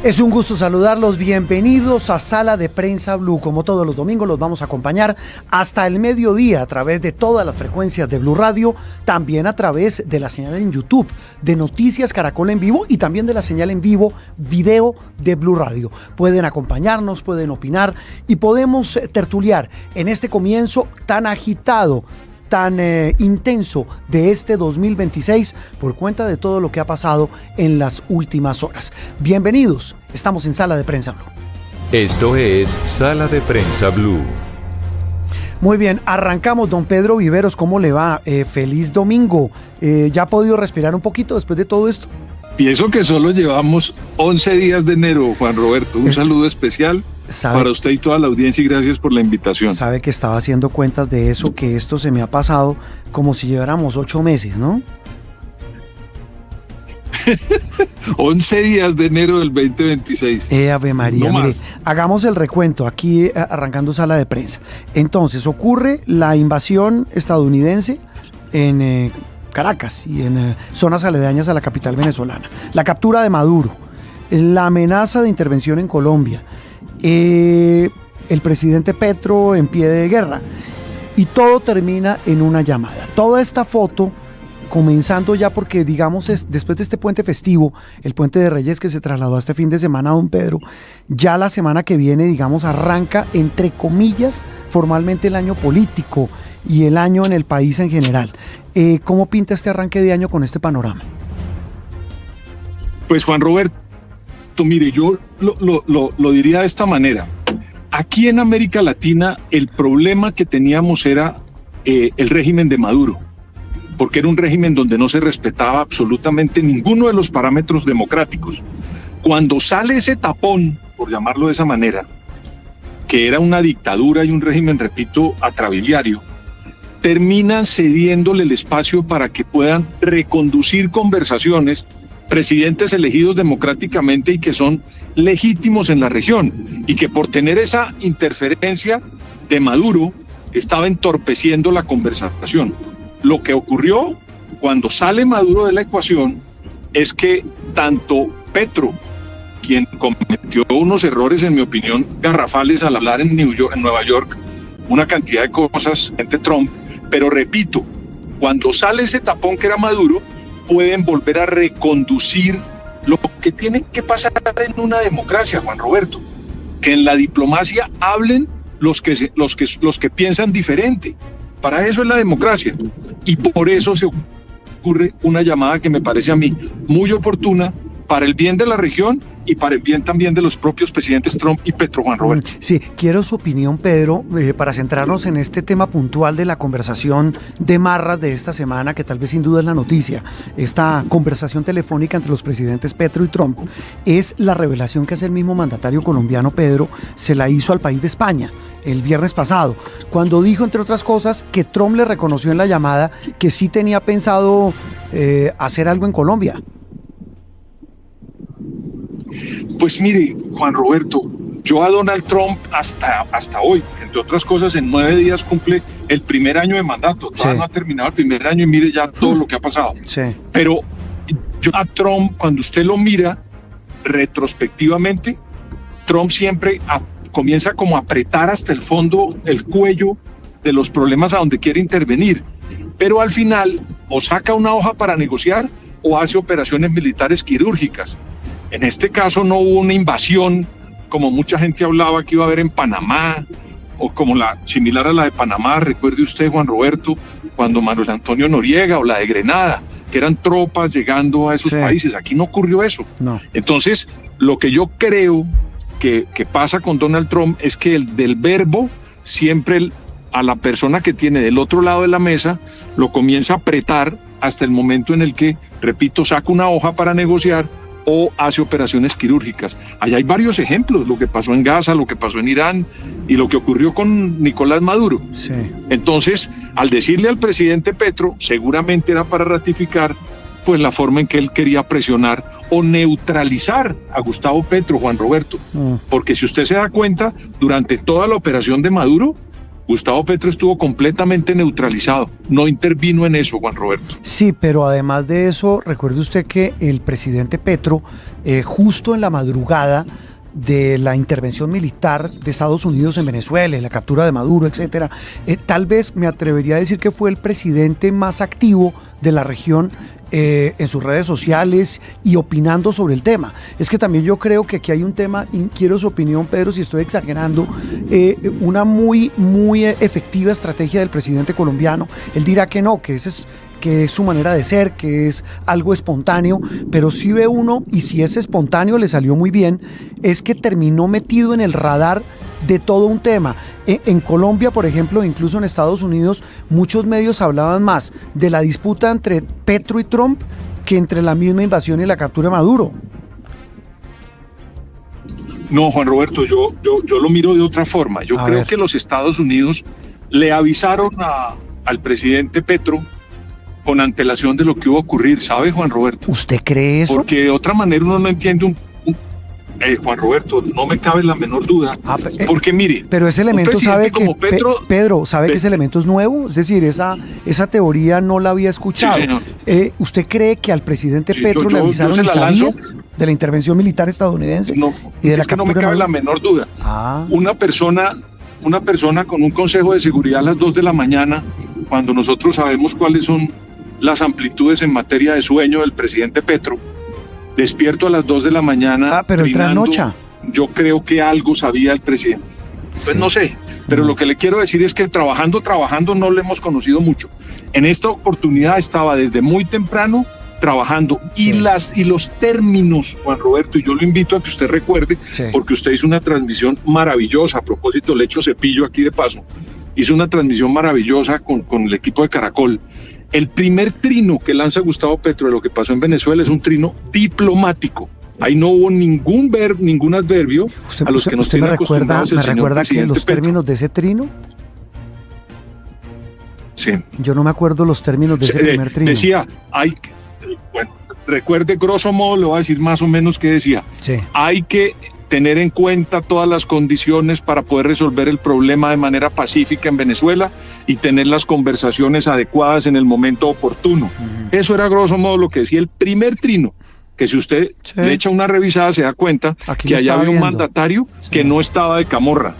Es un gusto saludarlos, bienvenidos a Sala de Prensa Blue. Como todos los domingos los vamos a acompañar hasta el mediodía a través de todas las frecuencias de Blue Radio, también a través de la señal en YouTube, de Noticias Caracol en vivo y también de la señal en vivo video de Blue Radio. Pueden acompañarnos, pueden opinar y podemos tertuliar en este comienzo tan agitado, tan intenso de este 2026 por cuenta de todo lo que ha pasado en las últimas horas. Bienvenidos, estamos en Sala de Prensa Blue. Esto es Sala de Prensa Blue. Muy bien, arrancamos. Don Pedro Viveros, ¿cómo le va? Feliz domingo. ¿Ya ha podido respirar un poquito después de todo esto? Y eso que solo llevamos 11 días de enero, Juan Roberto. Un saludo especial para usted y toda la audiencia y gracias por la invitación. Sabe que estaba haciendo cuentas de eso, que esto se me ha pasado como si lleváramos 8 meses, ¿no? 11 días de enero del 2026. Ave María, no mire, más. hagamos el recuento aquí arrancando Sala de Prensa. Entonces, ocurre la invasión estadounidense en Caracas y en zonas aledañas a la capital venezolana. La captura de Maduro, la amenaza de intervención en Colombia, el presidente Petro en pie de guerra y todo termina en una llamada. Toda esta foto comenzando ya porque digamos después de este puente festivo, el puente de Reyes que se trasladó a este fin de semana, don Pedro, ya la semana que viene digamos arranca entre comillas formalmente el año político y el año en el país en general. ¿Cómo pinta este arranque de año con este panorama? Pues Juan Roberto, mire, yo lo diría de esta manera. Aquí en América Latina el problema que teníamos era el régimen de Maduro, porque era un régimen donde no se respetaba absolutamente ninguno de los parámetros democráticos. Cuando sale ese tapón, por llamarlo de esa manera, que era una dictadura y un régimen, repito, atrabiliario, terminan cediéndole el espacio para que puedan reconducir conversaciones presidentes elegidos democráticamente y que son legítimos en la región, y que por tener esa interferencia de Maduro estaba entorpeciendo la conversación. Lo que ocurrió cuando sale Maduro de la ecuación es que tanto Petro, quien cometió unos errores, en mi opinión, garrafales al hablar en Nueva York, una cantidad de cosas entre Trump, pero repito, cuando sale ese tapón que era Maduro, pueden volver a reconducir lo que tiene que pasar en una democracia, Juan Roberto, que en la diplomacia hablen los que piensan diferente. Para eso es la democracia, y por eso se ocurre una llamada que me parece a mí muy oportuna para el bien de la región y para el bien también de los propios presidentes Trump y Petro, Juan Roberto. Sí, quiero su opinión, Pedro, para centrarnos en este tema puntual de la conversación de marras de esta semana, que tal vez sin duda es la noticia. Esta conversación telefónica entre los presidentes Petro y Trump es la revelación que hace el mismo mandatario colombiano, Pedro, se la hizo al país de España el viernes pasado, cuando dijo, entre otras cosas, que Trump le reconoció en la llamada que sí tenía pensado hacer algo en Colombia. Pues mire, Juan Roberto, yo a Donald Trump hasta hoy, entre otras cosas, en 9 días cumple el primer año de mandato. Todavía no ha terminado el primer año y mire ya todo lo que ha pasado. Sí. Pero yo a Trump, cuando usted lo mira retrospectivamente, Trump siempre comienza como a apretar hasta el fondo el cuello de los problemas a donde quiere intervenir. Pero al final o saca una hoja para negociar o hace operaciones militares quirúrgicas. En este caso no hubo una invasión, como mucha gente hablaba que iba a haber en Panamá, o como la similar a la de Panamá, recuerde usted, Juan Roberto, cuando Manuel Antonio Noriega, o la de Grenada, que eran tropas llegando a esos países. Aquí no ocurrió eso. No. Entonces, lo que yo creo que pasa con Donald Trump es que del verbo siempre a la persona que tiene del otro lado de la mesa lo comienza a apretar hasta el momento en el que, repito, saca una hoja para negociar o hace operaciones quirúrgicas. Allá hay varios ejemplos, lo que pasó en Gaza, lo que pasó en Irán y lo que ocurrió con Nicolás Maduro. Sí. Entonces, al decirle al presidente Petro, seguramente era para ratificar pues la forma en que él quería presionar o neutralizar a Gustavo Petro, Juan Roberto. Porque si usted se da cuenta, durante toda la operación de Maduro, Gustavo Petro estuvo completamente neutralizado, no intervino en eso, Juan Roberto. Sí, pero además de eso, recuerde usted que el presidente Petro, justo en la madrugada de la intervención militar de Estados Unidos en Venezuela, en la captura de Maduro, etcétera, tal vez me atrevería a decir que fue el presidente más activo de la región en sus redes sociales y opinando sobre el tema. Es que también yo creo que aquí hay un tema, y quiero su opinión, Pedro, si estoy exagerando, una muy efectiva estrategia del presidente colombiano. Él dirá que no, que es su manera de ser, que es algo espontáneo, pero sí ve uno, y si es espontáneo le salió muy bien, es que terminó metido en el radar de todo un tema. En Colombia, por ejemplo, incluso en Estados Unidos, muchos medios hablaban más de la disputa entre Petro y Trump que entre la misma invasión y la captura de Maduro. No, Juan Roberto, yo lo miro de otra forma. Yo creo que los Estados Unidos le avisaron al presidente Petro con antelación de lo que iba a ocurrir, ¿sabe, Juan Roberto? ¿Usted cree eso? Porque de otra manera uno no entiende Juan Roberto, no me cabe la menor duda, porque mire, pero ese elemento sabe que Pedro sabe que ese elemento es nuevo, es decir, esa teoría no la había escuchado. Sí, ¿usted cree que al presidente Petro le avisaron y sabía de la intervención militar estadounidense? No, y de la es que no me cabe la menor duda. Una persona con un consejo de seguridad a las 2 de la mañana, cuando nosotros sabemos cuáles son las amplitudes en materia de sueño del presidente Petro, despierto a las 2 de la mañana. Pero él trasnocha. Yo creo que algo sabía el presidente. Pues no sé, pero lo que le quiero decir es que trabajando no le hemos conocido mucho. En esta oportunidad estaba desde muy temprano trabajando y los términos, Juan Roberto, y yo lo invito a que usted recuerde, porque usted hizo una transmisión maravillosa, a propósito le echo cepillo aquí de paso, hizo una transmisión maravillosa con el equipo de Caracol. El primer trino que lanza Gustavo Petro de lo que pasó en Venezuela es un trino diplomático. Ahí no hubo ningún adverbio a los que nos tiene acostumbrados el señor presidente que los Petro. Términos de ese trino? Sí. Yo no me acuerdo los términos de ese primer trino. Decía, recuerde grosso modo, le voy a decir más o menos qué decía. Sí. Hay que tener en cuenta todas las condiciones para poder resolver el problema de manera pacífica en Venezuela y tener las conversaciones adecuadas en el momento oportuno. Eso era grosso modo lo que decía el primer trino, que si usted le echa una revisada se da cuenta que allá había un mandatario que no estaba de camorra.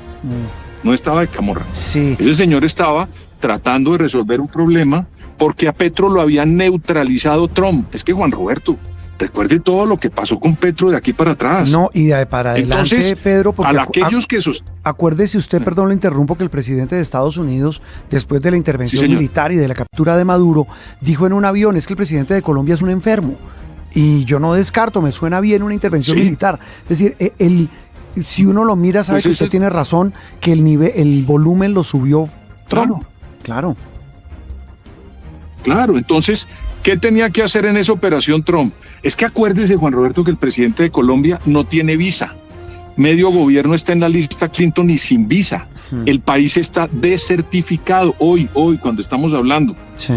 No estaba de camorra. Sí. Ese señor estaba tratando de resolver un problema porque a Petro lo había neutralizado Trump. Es que, Juan Roberto, recuerde todo lo que pasó con Petro de aquí para atrás. No, y de para adelante, entonces, Pedro, porque acuérdese usted, perdón, lo interrumpo, que el presidente de Estados Unidos, después de la intervención militar y de la captura de Maduro, dijo en un avión, es que el presidente de Colombia es un enfermo. Y yo no descarto, me suena bien una intervención militar. Es decir, si uno lo mira, sabe que usted tiene razón, que el volumen lo subió Trump. Claro, entonces, ¿qué tenía que hacer en esa operación Trump? Es que acuérdese, Juan Roberto, que el presidente de Colombia no tiene visa. Medio gobierno está en la lista Clinton y sin visa. El país está desertificado hoy, cuando estamos hablando. Sí.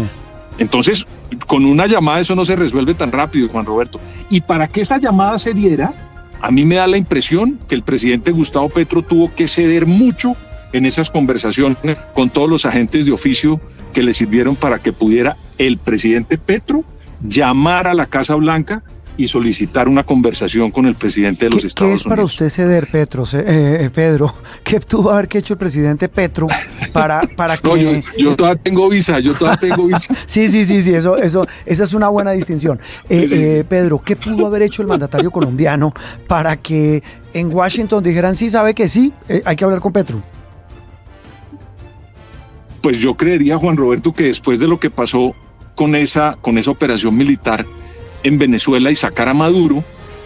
Entonces, con una llamada eso no se resuelve tan rápido, Juan Roberto. Y para que esa llamada se diera, a mí me da la impresión que el presidente Gustavo Petro tuvo que ceder mucho en esas conversaciones con todos los agentes de oficio que le sirvieron para que pudiera el presidente Petro llamar a la Casa Blanca y solicitar una conversación con el presidente de los Estados Unidos. ¿Qué es para usted ceder, Pedro? ¿Qué tuvo que haber hecho el presidente Petro para que...? No, yo todavía tengo visa, Sí, esa es una buena distinción. Pedro, ¿qué pudo haber hecho el mandatario colombiano para que en Washington dijeran, sí, sabe que sí, hay que hablar con Petro? Pues yo creería, Juan Roberto, que después de lo que pasó con esa operación militar en Venezuela y sacar a Maduro,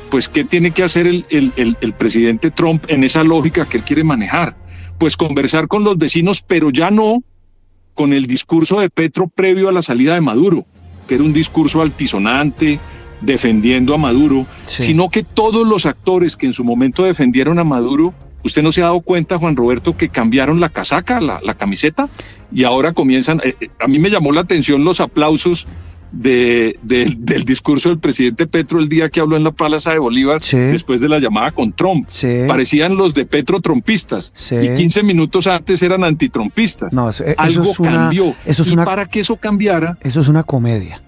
pues ¿qué tiene que hacer el presidente Trump en esa lógica que él quiere manejar? Pues conversar con los vecinos, pero ya no con el discurso de Petro previo a la salida de Maduro, que era un discurso altisonante, defendiendo a Maduro, sino que todos los actores que en su momento defendieron a Maduro, ¿usted no se ha dado cuenta, Juan Roberto, que cambiaron la casaca, la camiseta? Y ahora comienzan, a mí me llamó la atención los aplausos del discurso del presidente Petro el día que habló en la Plaza de Bolívar, sí, después de la llamada con Trump. Sí. Parecían los de Petro trompistas, sí, y 15 minutos antes eran antitrompistas. No, eso Algo es cambió. Eso es y para que eso cambiara... Eso es una comedia.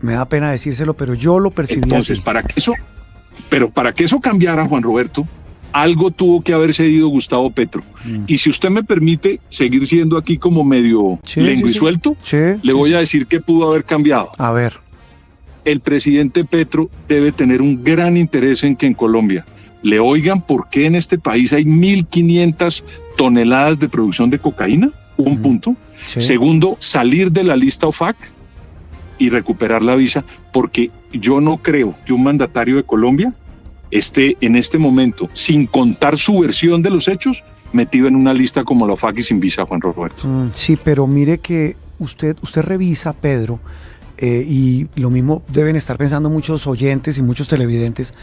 Me da pena decírselo, pero yo lo percibí Entonces, así. para que eso cambiara, Juan Roberto, algo tuvo que haber cedido Gustavo Petro. Y si usted me permite seguir siendo aquí como medio lenguisuelto, le voy a decir que pudo haber cambiado. A ver. El presidente Petro debe tener un gran interés en que en Colombia le oigan por qué en este país hay 1.500 toneladas de producción de cocaína, un punto. Sí. Segundo, salir de la lista OFAC y recuperar la visa, porque yo no creo que un mandatario de Colombia esté en este momento, sin contar su versión de los hechos, metido en una lista como la OFAC y sin visa, Juan Roberto. Sí, pero mire que usted revisa, Pedro, y lo mismo deben estar pensando muchos oyentes y muchos televidentes,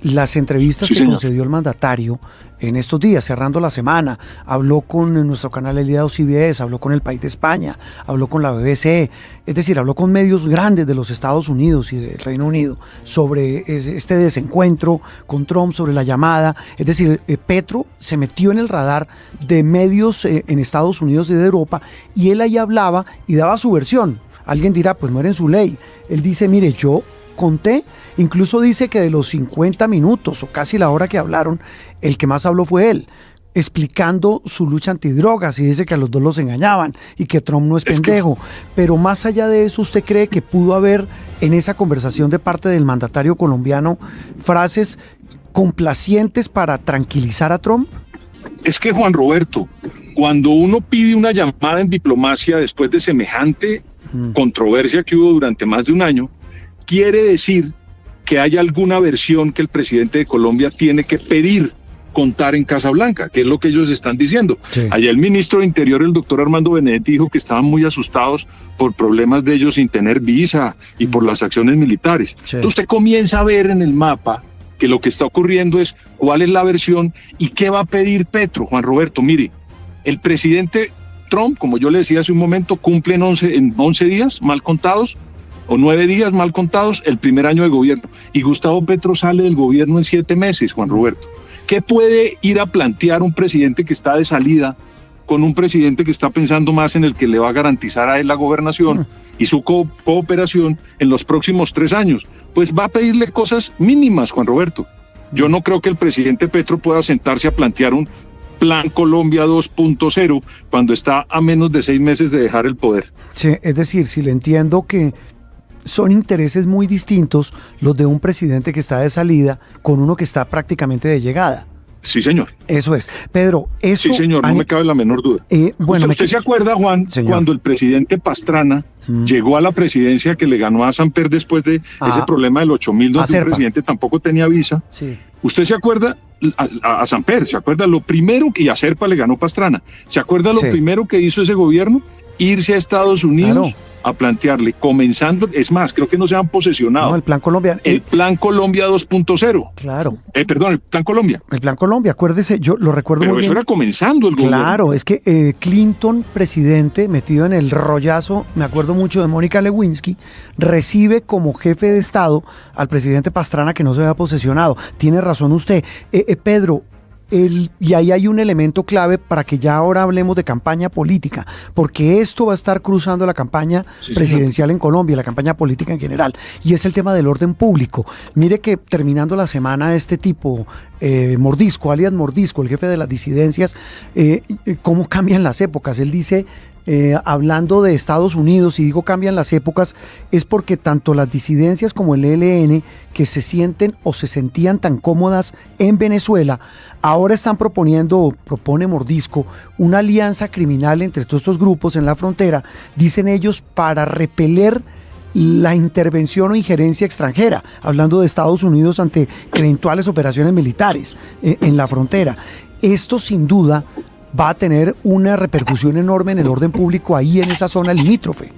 las entrevistas que concedió el mandatario en estos días, cerrando la semana. Habló con nuestro canal aliado CBS, habló con El País de España, habló con la BBC, es decir, habló con medios grandes de los Estados Unidos y del Reino Unido sobre este desencuentro con Trump, sobre la llamada. Es decir, Petro se metió en el radar de medios en Estados Unidos y de Europa, y él ahí hablaba y daba su versión. Alguien dirá, pues no era en su ley. Él dice, mire, yo conté, incluso dice que de los 50 minutos o casi la hora que hablaron, el que más habló fue él, explicando su lucha antidrogas, y dice que a los dos los engañaban y que Trump no es pendejo. Pero más allá de eso, ¿usted cree que pudo haber en esa conversación de parte del mandatario colombiano frases complacientes para tranquilizar a Trump? Es que, Juan Roberto, cuando uno pide una llamada en diplomacia después de semejante controversia que hubo durante más de un año, quiere decir que hay alguna versión que el presidente de Colombia tiene que pedir contar en Casa Blanca, que es lo que ellos están diciendo. Sí. Allá el ministro de Interior, el doctor Armando Benedetti, dijo que estaban muy asustados por problemas de ellos sin tener visa y por las acciones militares. Sí. Entonces usted comienza a ver en el mapa que lo que está ocurriendo es cuál es la versión y qué va a pedir Petro. Juan Roberto, mire, el presidente Trump, como yo le decía hace un momento, cumple en 11 días mal contados, o 9 días mal contados, el primer año de gobierno. Y Gustavo Petro sale del gobierno en 7 meses, Juan Roberto. ¿Qué puede ir a plantear un presidente que está de salida con un presidente que está pensando más en el que le va a garantizar a él la gobernación y su cooperación en los próximos 3 años? Pues va a pedirle cosas mínimas, Juan Roberto. Yo no creo que el presidente Petro pueda sentarse a plantear un Plan Colombia 2.0 cuando está a menos de 6 meses de dejar el poder. Sí, es decir, si le entiendo que son intereses muy distintos los de un presidente que está de salida con uno que está prácticamente de llegada. Sí, señor. Eso es. Pedro, eso... Sí, señor, no me cabe la menor duda. Bueno, ¿Usted se acuerda, Juan, señor, cuando el presidente Pastrana llegó a la presidencia, que le ganó a Samper después de ese problema del 8.000, donde el presidente tampoco tenía visa? Sí. ¿Usted se acuerda a Samper? ¿Se acuerda lo primero? Y a Serpa le ganó Pastrana. ¿Se acuerda lo primero que hizo ese gobierno? Irse a Estados Unidos a plantearle, comenzando, es más, creo que no se han posesionado. No, el Plan Colombia. El Plan Colombia 2.0. Claro. Perdón, el Plan Colombia. El Plan Colombia, acuérdese, yo lo recuerdo muy bien. Pero eso era comenzando el gobierno. Claro, es que Clinton, presidente, metido en el rollazo, me acuerdo mucho de Mónica Lewinsky, recibe como jefe de Estado al presidente Pastrana, que no se había posesionado. Tiene razón usted. Pedro, y ahí hay un elemento clave para que ya ahora hablemos de campaña política, porque esto va a estar cruzando la campaña presidencial en Colombia, la campaña política en general, y es el tema del orden público. Mire que terminando la semana este tipo, Mordisco, alias Mordisco, el jefe de las disidencias, cómo cambian las épocas. Él dice, hablando de Estados Unidos, y digo cambian las épocas, es porque tanto las disidencias como el ELN, que se sienten o se sentían tan cómodas en Venezuela, ahora están propone Mordisco, una alianza criminal entre todos estos grupos en la frontera, dicen ellos, para repeler la intervención o injerencia extranjera, hablando de Estados Unidos ante eventuales operaciones militares en la frontera. Esto sin duda va a tener una repercusión enorme en el orden público ahí en esa zona limítrofe.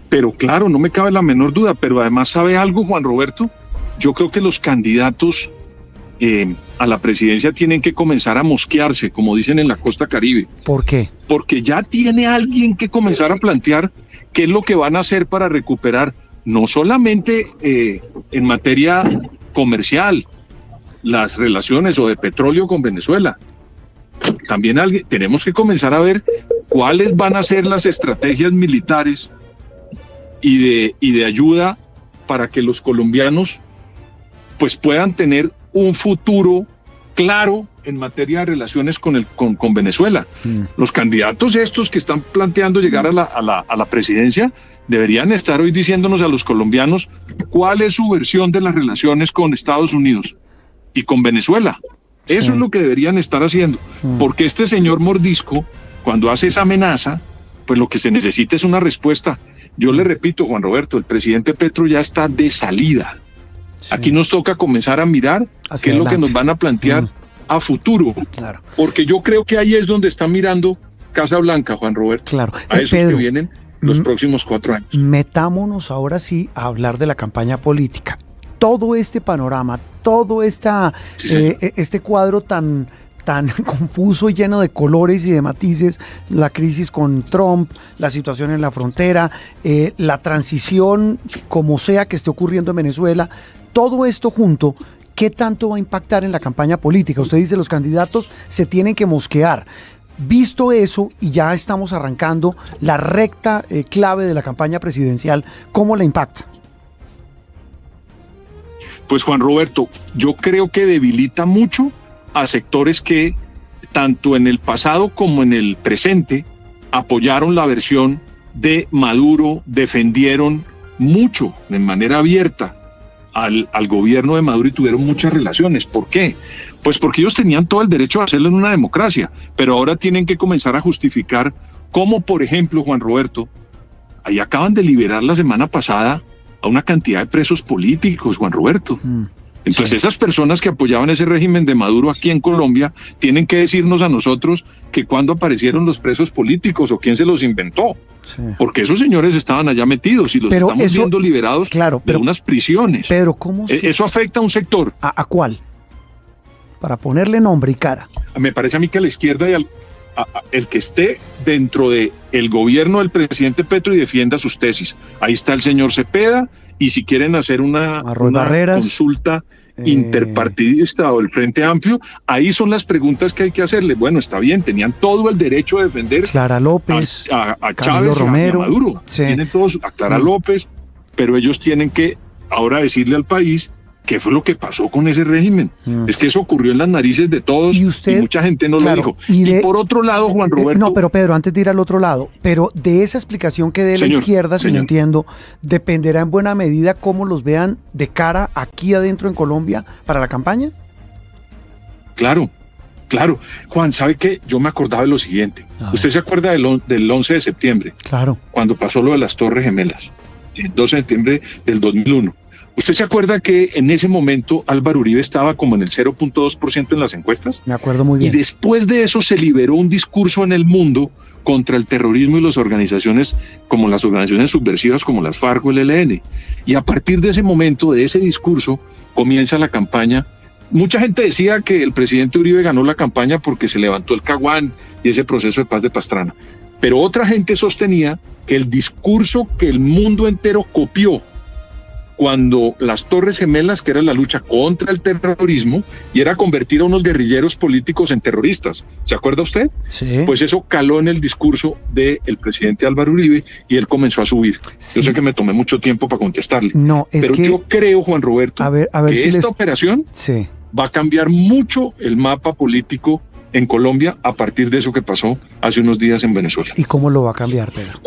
Pero claro, no me cabe la menor duda, pero además, ¿sabe algo, Juan Roberto? Yo creo que los candidatos a la presidencia tienen que comenzar a mosquearse, como dicen en la costa Caribe. ¿Por qué? Porque ya tiene alguien que comenzar a plantear qué es lo que van a hacer para recuperar, no solamente en materia comercial, las relaciones o de petróleo con Venezuela. También tenemos que comenzar a ver cuáles van a ser las estrategias militares y de ayuda para que los colombianos pues puedan tener un futuro claro en materia de relaciones con Venezuela. Los candidatos estos que están planteando llegar a la presidencia deberían estar hoy diciéndonos a los colombianos cuál es su versión de las relaciones con Estados Unidos y con Venezuela. Eso es lo que deberían estar haciendo, porque este señor Mordisco, cuando hace esa amenaza, pues lo que se necesita es una respuesta. Yo le repito, Juan Roberto, el presidente Petro ya está de salida. Aquí nos toca comenzar a mirar qué es lo que nos van a plantear a futuro. Claro. Porque yo creo que ahí es donde está mirando Casa Blanca, Juan Roberto. Claro. A esos Pedro, que vienen los próximos 4 años. Metámonos ahora sí a hablar de la campaña política. Todo este panorama, todo este cuadro tan confuso y lleno de colores y de matices, la crisis con Trump, la situación en la frontera, la transición como sea que esté ocurriendo en Venezuela, todo esto junto, ¿qué tanto va a impactar en la campaña política? Usted dice los candidatos se tienen que mosquear. Visto eso, y ya estamos arrancando la recta clave de la campaña presidencial, ¿cómo la impacta? Pues Juan Roberto, yo creo que debilita mucho a sectores que tanto en el pasado como en el presente apoyaron la versión de Maduro, defendieron mucho de manera abierta al gobierno de Maduro y tuvieron muchas relaciones. ¿Por qué? Pues porque ellos tenían todo el derecho a hacerlo en una democracia, pero ahora tienen que comenzar a justificar cómo, por ejemplo, Juan Roberto, ahí acaban de liberar la semana pasada a una cantidad de presos políticos, Juan Roberto. Entonces esas personas que apoyaban ese régimen de Maduro aquí en Colombia tienen que decirnos a nosotros que cuándo aparecieron los presos políticos o quién se los inventó. Porque esos señores estaban allá metidos y los estamos viendo liberados de unas prisiones. Pero ¿cómo eso afecta a un sector? ¿A cuál? Para ponerle nombre y cara. Me parece a mí que a la izquierda y el que esté dentro de el gobierno del presidente Petro y defienda sus tesis. Ahí está el señor Cepeda, y si quieren hacer una consulta interpartidista o el Frente Amplio, ahí son las preguntas que hay que hacerle. Bueno, está bien, tenían todo el derecho a defender Clara López, a Chávez, Romero, a Maduro, tienen todos, a Clara López, pero ellos tienen que ahora decirle al país qué fue lo que pasó con ese régimen. Es que eso ocurrió en las narices de todos y mucha gente no lo dijo. Y por otro lado, Juan Roberto... No, pero Pedro, antes de ir al otro lado, pero de esa explicación que dé la izquierda, si no entiendo, dependerá en buena medida cómo los vean de cara aquí adentro en Colombia para la campaña. Claro. Juan, ¿sabe qué? Yo me acordaba de lo siguiente. ¿Usted se acuerda del 11 de septiembre? Claro. Cuando pasó lo de las Torres Gemelas, el 12 de septiembre del 2001. ¿Usted se acuerda que en ese momento Álvaro Uribe estaba como en el 0.2% en las encuestas? Me acuerdo muy bien. Y después de eso se liberó un discurso en el mundo contra el terrorismo y las organizaciones como las organizaciones subversivas como las FARC o el ELN. Y a partir de ese momento, de ese discurso, comienza la campaña. Mucha gente decía que el presidente Uribe ganó la campaña porque se levantó el Caguán y ese proceso de paz de Pastrana. Pero otra gente sostenía que el discurso que el mundo entero copió cuando las Torres Gemelas, que era la lucha contra el terrorismo, y era convertir a unos guerrilleros políticos en terroristas. ¿Se acuerda usted? Sí. Pues eso caló en el discurso del presidente Álvaro Uribe y él comenzó a subir. Sí. Yo sé que me tomé mucho tiempo para contestarle. No, pero yo creo, Juan Roberto, que si esta operación va a cambiar mucho el mapa político en Colombia a partir de eso que pasó hace unos días en Venezuela. ¿Y cómo lo va a cambiar, Pedro?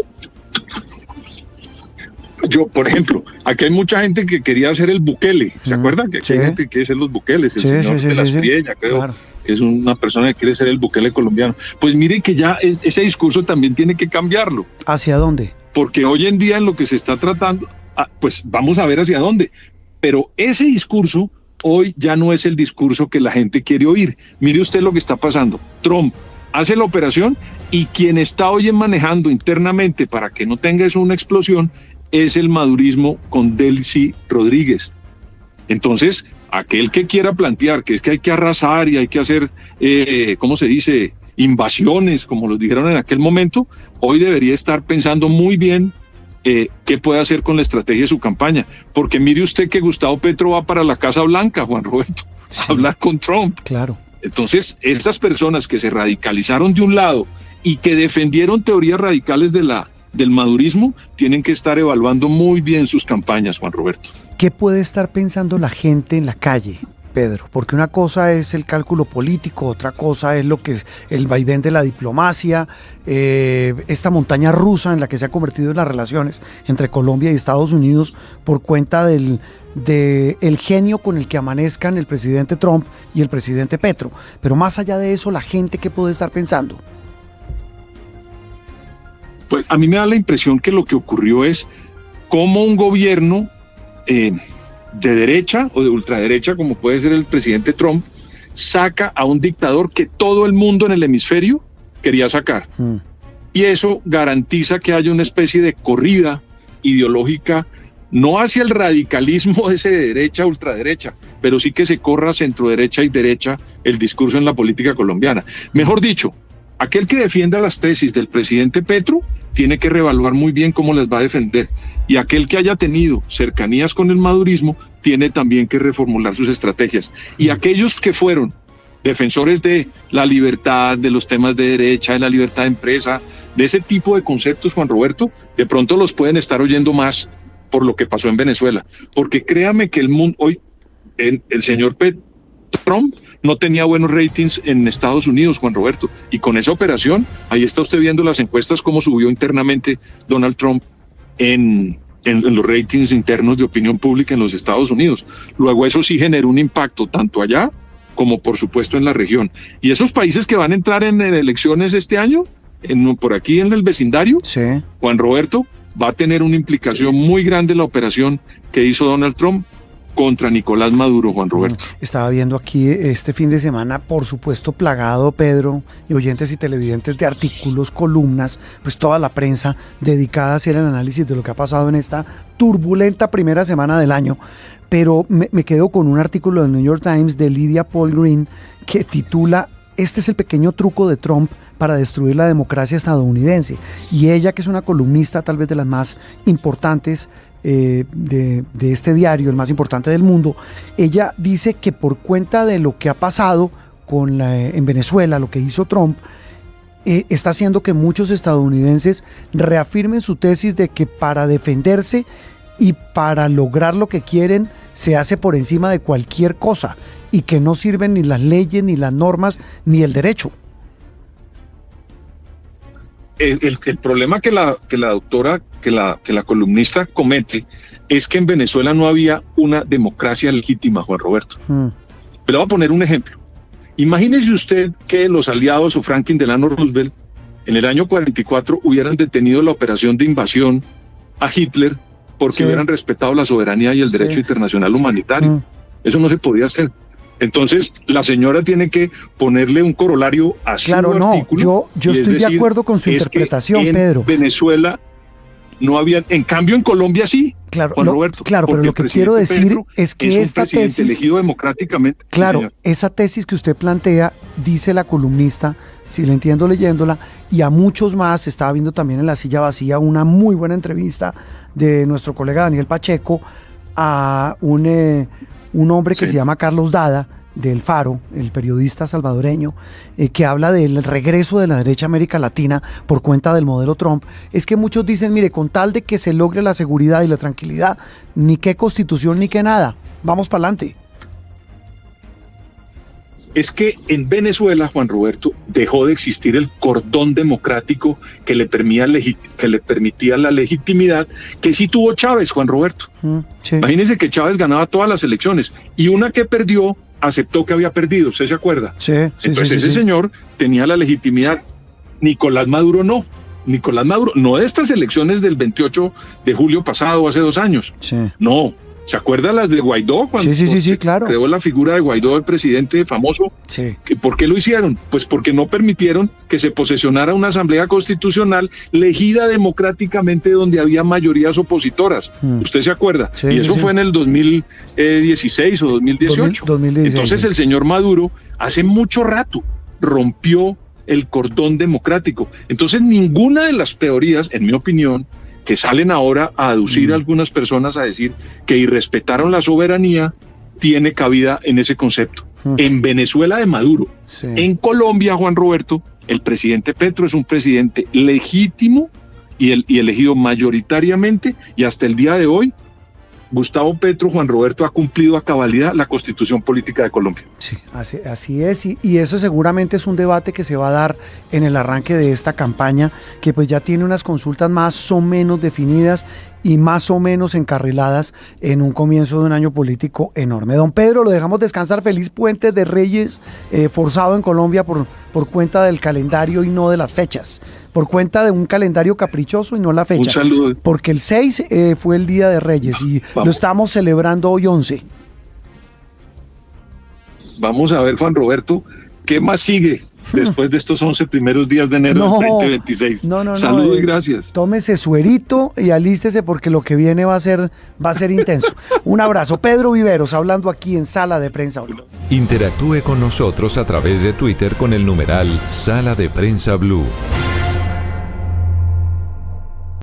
Yo, por ejemplo, aquí hay mucha gente que quería hacer el Bukele, ¿se acuerdan? Que aquí hay gente que quiere ser los Bukeles, el señor de las Prieña, creo, que es una persona que quiere ser el Bukele colombiano. Pues mire que ya ese discurso también tiene que cambiarlo. ¿Hacia dónde? Porque hoy en día en lo que se está tratando, pues vamos a ver hacia dónde, pero ese discurso hoy ya no es el discurso que la gente quiere oír. Mire usted lo que está pasando. Trump hace la operación y quien está hoy manejando internamente para que no tenga eso una explosión es el madurismo con Delcy Rodríguez. Entonces, aquel que quiera plantear que es que hay que arrasar y hay que hacer, ¿cómo se dice?, invasiones, como los dijeron en aquel momento, hoy debería estar pensando muy bien qué puede hacer con la estrategia de su campaña. Porque mire usted que Gustavo Petro va para la Casa Blanca, Juan Roberto, a hablar con Trump. Claro. Entonces, esas personas que se radicalizaron de un lado y que defendieron teorías radicales del madurismo, tienen que estar evaluando muy bien sus campañas, Juan Roberto. ¿Qué puede estar pensando la gente en la calle, Pedro? Porque una cosa es el cálculo político, otra cosa es lo que es el vaivén de la diplomacia, esta montaña rusa en la que se ha convertido en las relaciones entre Colombia y Estados Unidos por cuenta del genio con el que amanezcan el presidente Trump y el presidente Petro. Pero más allá de eso, la gente, ¿qué puede estar pensando? Pues a mí me da la impresión que lo que ocurrió es cómo un gobierno de derecha o de ultraderecha, como puede ser el presidente Trump, saca a un dictador que todo el mundo en el hemisferio quería sacar. Y eso garantiza que haya una especie de corrida ideológica, no hacia el radicalismo ese de derecha, ultraderecha, pero sí que se corra centro derecha y derecha el discurso en la política colombiana. Mejor dicho, aquel que defienda las tesis del presidente Petro tiene que reevaluar muy bien cómo las va a defender. Y aquel que haya tenido cercanías con el madurismo tiene también que reformular sus estrategias. Y aquellos que fueron defensores de la libertad, de los temas de derecha, de la libertad de empresa, de ese tipo de conceptos, Juan Roberto, de pronto los pueden estar oyendo más por lo que pasó en Venezuela. Porque créame que el mundo hoy, el señor Trump no tenía buenos ratings en Estados Unidos, Juan Roberto, y con esa operación, ahí está usted viendo las encuestas, cómo subió internamente Donald Trump en los ratings internos de opinión pública en los Estados Unidos. Luego eso sí generó un impacto tanto allá como por supuesto en la región. Y esos países que van a entrar en elecciones este año, por aquí en el vecindario, sí, Juan Roberto, va a tener una implicación muy grande la operación que hizo Donald Trump contra Nicolás Maduro, Juan Roberto. Estaba viendo aquí este fin de semana, por supuesto, plagado, Pedro, y oyentes y televidentes, de artículos, columnas, pues toda la prensa dedicada a hacer el análisis de lo que ha pasado en esta turbulenta primera semana del año. Pero me quedo con un artículo del New York Times de Lydia Paul Green que titula "Este es el pequeño truco de Trump para destruir la democracia estadounidense". Y ella, que es una columnista tal vez de las más importantes de este diario, el más importante del mundo, ella dice que por cuenta de lo que ha pasado en Venezuela, lo que hizo Trump, está haciendo que muchos estadounidenses reafirmen su tesis de que para defenderse y para lograr lo que quieren se hace por encima de cualquier cosa y que no sirven ni las leyes, ni las normas, ni el derecho. El problema que la doctora, que la columnista comete, es que en Venezuela no había una democracia legítima, Juan Roberto. Pero voy a poner un ejemplo. Imagínese usted que los aliados o Franklin Delano Roosevelt en el año 44 hubieran detenido la operación de invasión a Hitler porque hubieran respetado la soberanía y el derecho internacional humanitario. Eso no se podía hacer. Entonces, la señora tiene que ponerle un corolario a su artículo. Yo estoy de acuerdo con su interpretación, Pedro. En Venezuela no había, en cambio en Colombia sí, claro, Juan Roberto. Claro, pero lo que quiero decir Petro es que esta tesis elegido democráticamente. Claro, sí, esa tesis que usted plantea, dice la columnista, si la entiendo leyéndola, y a muchos más. Estaba viendo también en La Silla Vacía una muy buena entrevista de nuestro colega Daniel Pacheco a un hombre que se llama Carlos Dada, del Faro, el periodista salvadoreño, que habla del regreso de la derecha a América Latina por cuenta del modelo Trump. Es que muchos dicen, mire, con tal de que se logre la seguridad y la tranquilidad, ni qué constitución ni qué nada, vamos para adelante. Es que en Venezuela, Juan Roberto, dejó de existir el cordón democrático que le permitía la legitimidad que sí tuvo Chávez, Juan Roberto. Sí. Imagínense que Chávez ganaba todas las elecciones y una que perdió aceptó que había perdido, ¿usted se acuerda? Sí. Entonces ese señor tenía la legitimidad. Nicolás Maduro no. Nicolás Maduro, no de estas elecciones del 28 de julio pasado, hace 2 años. Sí. No, ¿Se acuerdan las de Guaidó? Cuando Sí, claro. creó la figura de Guaidó, el presidente famoso. Sí. ¿Por qué lo hicieron? Pues porque no permitieron que se posesionara una asamblea constitucional elegida democráticamente donde había mayorías opositoras. ¿Usted se acuerda? Sí, y eso sí. fue en el 2016 o 2018. 2016. Entonces el señor Maduro hace mucho rato rompió el cordón democrático. Entonces ninguna de las teorías, en mi opinión, que salen ahora a aducir a algunas personas a decir que irrespetaron la soberanía, tiene cabida en ese concepto. En Venezuela de Maduro, Sí. en Colombia, Juan Roberto, el presidente Petro es un presidente legítimo y elegido mayoritariamente, y hasta el día de hoy, Gustavo Petro, Juan Roberto, ha cumplido a cabalidad la Constitución Política de Colombia. Sí, así es, y eso seguramente es un debate que se va a dar en el arranque de esta campaña, que pues ya tiene unas consultas más o menos definidas y más o menos encarriladas en un comienzo de un año político enorme. Don Pedro, lo dejamos descansar. Feliz Puente de Reyes, forzado en Colombia por cuenta del calendario y no de las fechas, por cuenta de un calendario caprichoso y no la fecha. Un saludo. Porque el 6 fue el Día de Reyes y Vamos. lo estamos celebrando hoy 11. Vamos a ver, Juan Roberto, ¿qué más sigue después de estos 11 primeros días de enero del 2026? No. Saludos y gracias. Tómese suerito y alístese porque lo que viene va a ser intenso. Un abrazo. Pedro Viveros hablando aquí en Sala de Prensa Blue. Interactúe con nosotros a través de Twitter con el numeral Sala de Prensa Blue.